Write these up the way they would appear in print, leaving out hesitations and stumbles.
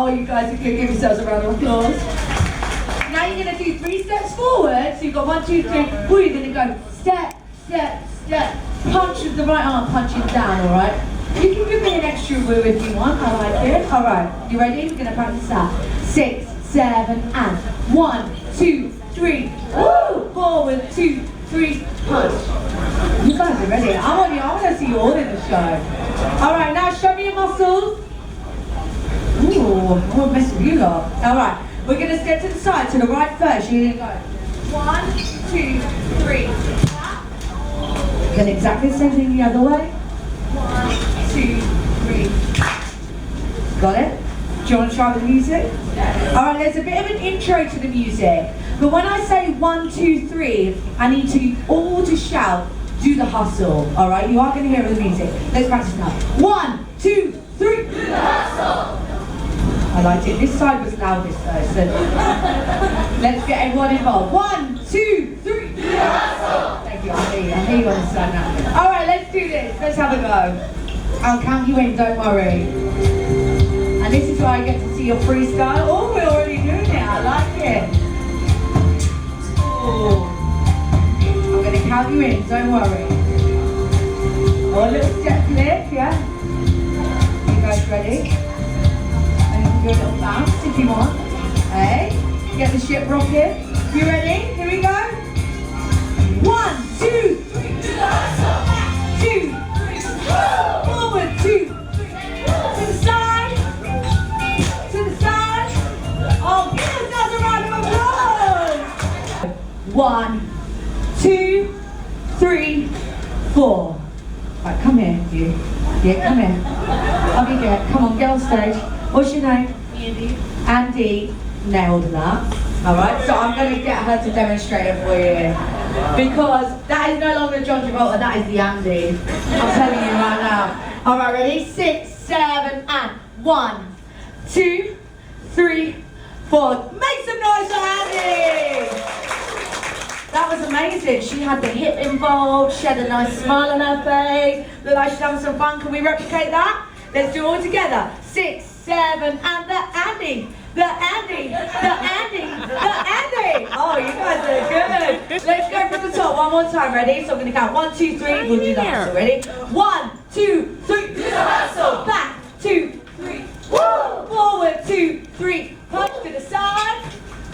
Oh, you guys are good. Give yourselves a round of applause. Now you're going to do 3 steps forward. So you've got 1, 2, 3. Woo, you're going to go step, step, step. Punch with the right arm, punching down, all right? You can give me an extra woo if you want. I like it. All right, you ready? We're going to practice that. 6, 7, and 1, 2, 3. Woo! Forward, 2, 3, punch. You guys are ready. I want to see you all in the show. All right, now show me your muscles. Ooh, I want to mess with you lot. All right, we're going to step to the side, to the right first. You're going to go 1, 2, 3. Then exactly the same thing the other way. 1, 2, 3. Got it? Do you want to try with the music? Yeah. All right, there's a bit of an intro to the music. But when I say 1, 2, 3, I need you all to shout, do the hustle. All right, you are going to hear the music. Let's practice now. 1, 2, 3. Do the hustle. I liked it. This side was loudest though, so let's get everyone involved. 1, 2, 3. Do the hustle. Thank you, I hear you on the side now. All right, let's do this. Let's have a go. I'll count you in, don't worry. And this is where I get to see your freestyle. Oh, we're already doing it. I like it. Oh. I'm going to count you in, don't worry. Oh, a little step flip, yeah? You guys ready? And you can do a little bounce if you want. Hey, get the ship rocking. You ready? Here we go. 1, 2, 3. 2, 3. Forward, 2, 3. To the side. To the side. Oh, give yourselves a round of applause. 1, 2, 3, 4. Right, come here, you. Yeah, come here. I'll be good. Come on, get on stage. What's your name? Andy. Andy. Nailed that. Alright, so I'm going to get her to demonstrate it for you. Because that is no longer John Travolta, that is the Andy. I'm telling you right now. Alright, ready? 6, 7, and 1, 2, 3, 4. Make some noise for Andy! That was amazing. She had the hip involved, she had a nice smile on her face. Looked like she's having some fun. Can we replicate that? Let's do it all together. 6, 7, and the Andy. The Andy, the Andy, the Andy. Oh, you guys are good. Let's go from the top one more time. Ready? So I'm going to count 1, 2, 3. We'll do the hustle. Ready? 1, 2, 3. Do the hustle. Back. 2, 3. Woo! Forward. 2, 3. Punch to the side.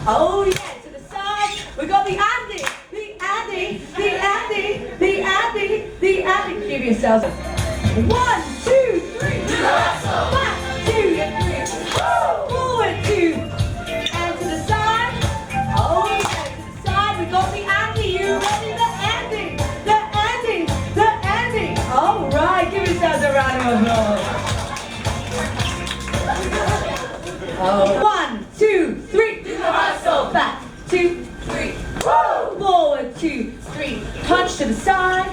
Oh yeah, to the side. We got the Andy, the Andy, the Andy, the Andy, the Andy. Give yourselves 1, 2, 3. Do the hustle. Back. 2, 3. Forward, 2, and to the side. Oh yeah, to the side. We got the Andy. You ready? The Andy, the Andy, the Andy. All right, give yourselves a round of applause. Oh, 1, 2, 3. Do the hustle. Back. 2, 3. Woo! Forward, 2, 3. Punch to the side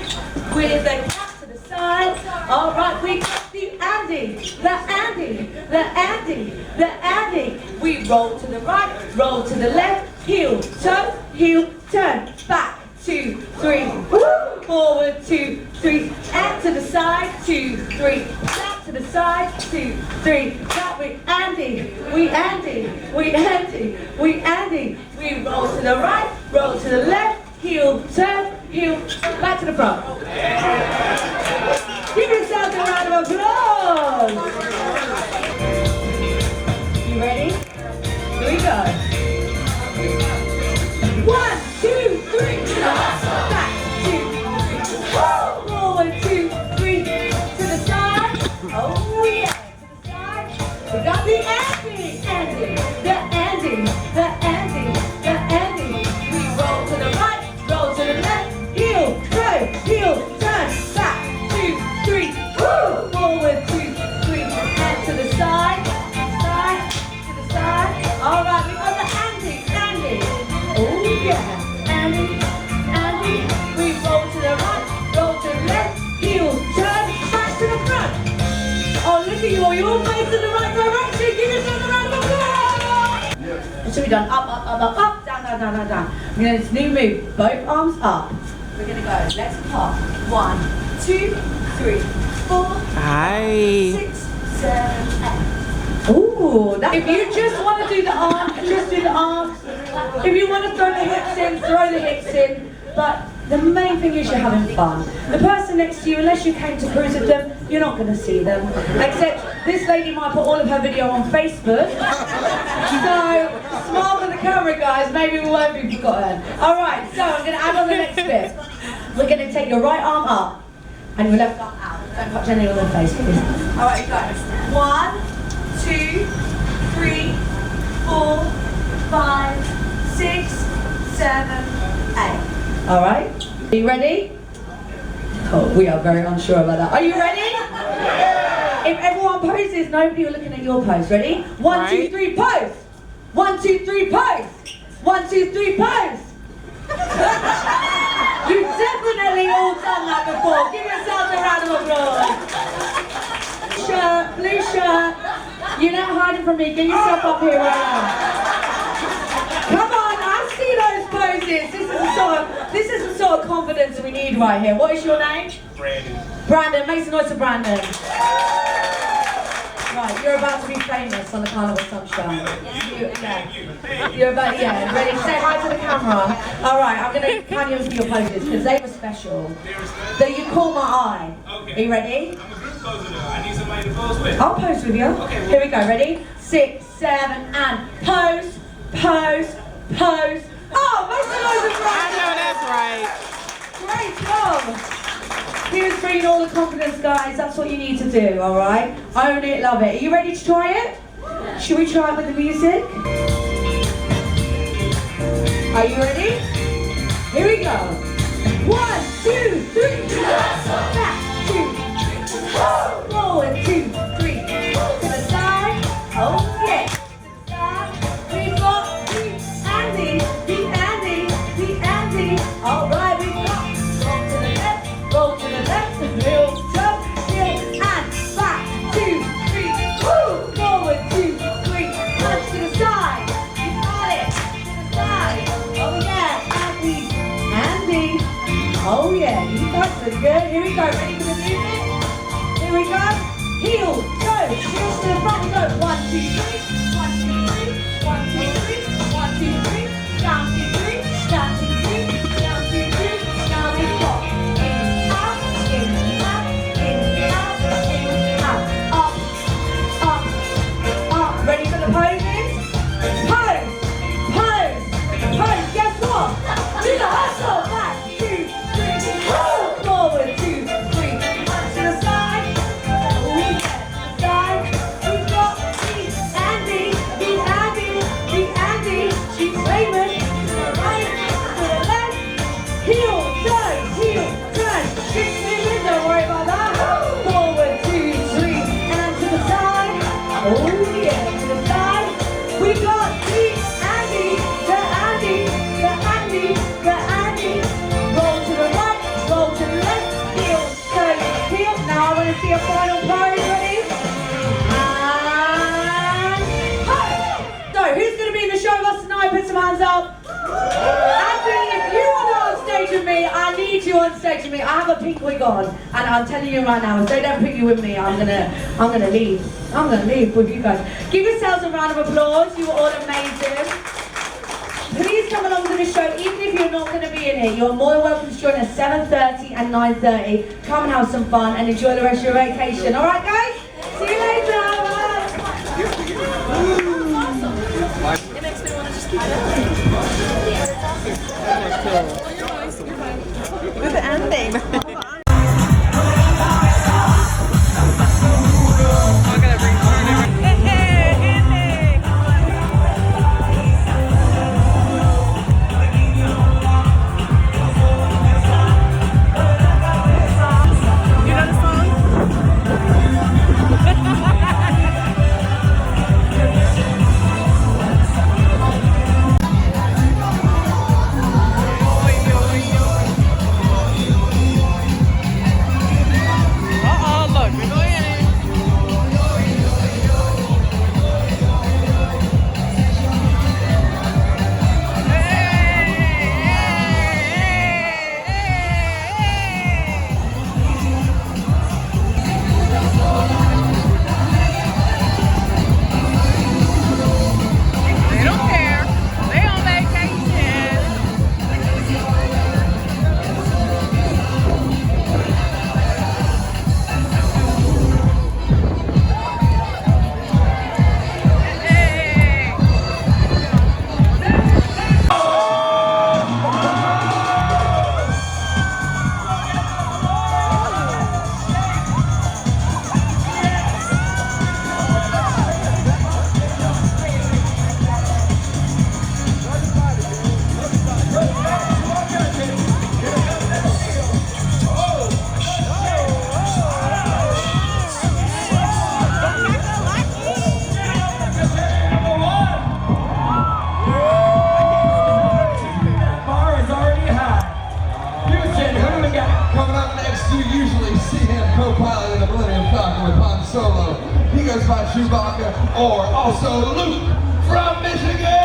with the cat to the side. All right, we got the Andy, the Andy, the Andy, the Andy. We roll to the right, roll to the left, heel, turn, back, 2, 3. Woo! Forward, 2, 3, and to the side, 2, 3. Back to the side, 2, 3. Back with Andy, we Andy, we Andy, we Andy. We roll to the right, roll to the left, heel, turn, back to the front. Give yourselves a round of applause. You ready? Here we go. 1, 2, 3. Back, 2, 3. Forward, 2, 3. To the side. Oh yeah. To the side. We got the Andy, Andy, the Andy, the Andy, the Andy. We roll to the right, roll to the left, heel, turn, back, 2, 3. Forward, 2, 3. And to the side, side, to the side. All right, we got the Andy, Andy. Oh yeah, Andy, Andy. We roll to the right, roll to the left, heel, turn, back to the front. Oh, look at you all. You're all facing the right direction. Give yourself a round of applause. It should be done up, up, up, up, up, down, down, down, down, down. We're going to this new move. Both arms up. We're going to go. Let's pop. 1, 2, 3, 4, 5, 6, 7, 8. Ooh, if you just want to do the arms, just do the arms. If you want to throw the hips in, throw the hips in. But the main thing is you're having fun. The person next to you, unless you came to cruise with them, you're not going to see them. Except this lady might put all of her video on Facebook. So, smile for the camera, guys. Maybe we won't be forgotten. Alright, so I'm going to add on the next bit. We're going to take your right arm up and your left arm out. Don't touch any of the face, please. Alright, guys. 1, 2, 3, 4, 5, 6, 7, 8. Alright? Are you ready? Oh, we are very unsure about that. Are you ready? If everyone poses, nobody will looking at your pose. Ready? 1, 2, 3, pose! 1, 2, 3, pose! 1, 2, 3, pose! You've definitely all done that before. Give yourselves a round of applause. Shirt, blue shirt. You're not hiding from me. Get yourself up here right now. Come on, I see those poses. This is the sort of confidence we need right here. What is your name? Brandon. Brandon, make some noise for Brandon. Right, you're about to be famous on the Carnival Sunshine. You're about, ready? Say hi to the camera. Alright, I'm going to count you in for your poses because they were special. You caught my eye. Okay. Are you ready? I'm a group poser though. I need somebody to pose with. I'll pose with you. Okay, well, here we go, ready? 6, 7, and pose, pose, pose. Oh, most of those are right. I know that's right. Great job. Here's bringing all the confidence, guys. That's what you need to do, all right? Own it, love it. Are you ready to try it? Should we try it with the music? Are you ready? Here we go. 1, 2, 3. Back, 2, forward, 2, 3. To the side. Oh yeah. To the side. We got the Andy, the Andy, the Andy. All right, we got. Roll to the left, heel, jump, heel, and back, 2, 3, woo! Forward, 2, 3, punch to the side. You got it. To the side. Oh yeah, Andy, Andy. Oh yeah, you guys are good. Here we go. Ready for the music? Here we go. Heel, toe, heels to the front. We go. 1, 2, 3. 1, 2, 3. 1, 2, 3. 1, 2, 3. Down, 2, 3. Down, 2, 3. Down, 2, 3. Down, we go. Ready for the poses? Pose, pose, pose. Guess what? Do the hustle. Back, 2, 3, forward, 2, 3. Punch to the side. We get to the side. We've got the Andy, the Andy, the Andy. She's famous. To the right, to the left. Heel, turn, shift movement. Don't worry about that. Forward, 2, 3, and to the side. Oh yeah, to the side. We got the Andy, the Andy, the Andy, the Andy. Roll to the right, roll to the left. Heel, turn, heel. Now I want to see a final pose. Ready? And pose. So who's going to be in the show with us tonight? Put some hands up. Andy, if you want to on stage with me, I need you on stage with me. I have a pink wig on, and I'm telling you right now, if they don't put you with me, I'm gonna leave. I'm gonna leave with you guys. Give yourselves a round of applause. You were all amazing. Please come along to the show, even if you're not going to be in it. You're more than welcome to join us 7:30 and 9:30. Come and have some fun and enjoy the rest of your vacation. All right, guys? See you later. It makes me want to just keep going. With the ending. see him co-piloting the Millennium Falcon with Han Solo. He goes by Chewbacca, or also Luke from Michigan!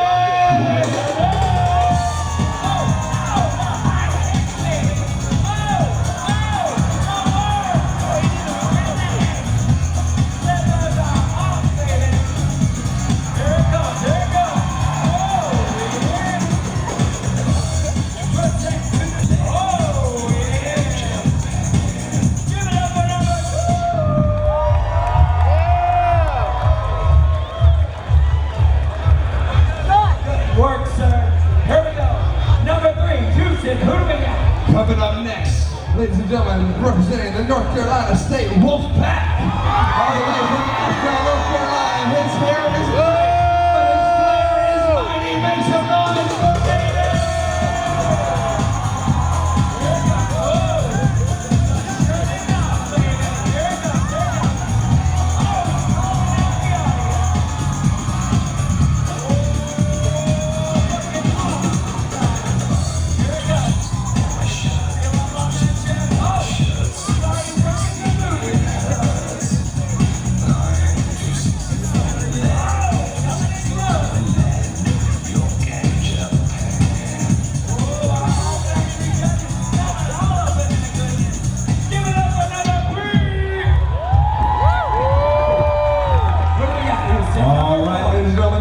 Coming up next, ladies and gentlemen, representing the North Carolina State Wolfpack, all the way from Asheville, North Carolina. His hair is white, but his flair is mighty. Make some noise for David!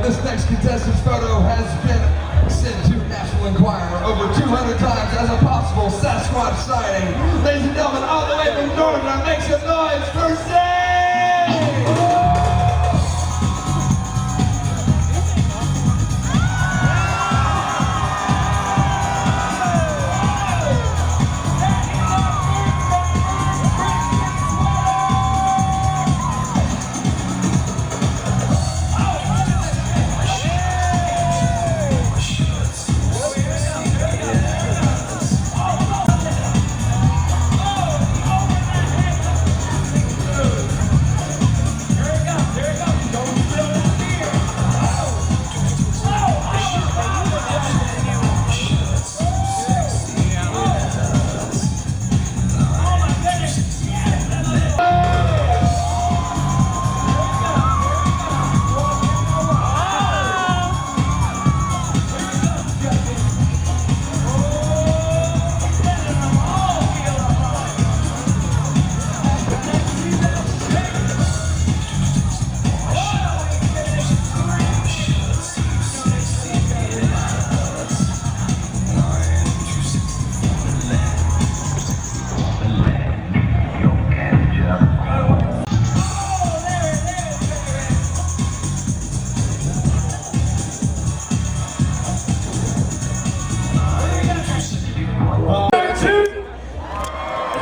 This next contestant's photo has been sent to National Enquirer over 200 times as a possible Sasquatch sighting. Ladies and gentlemen, all the way from Georgia, make some noise for Zay!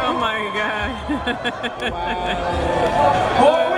Oh my god. Wow.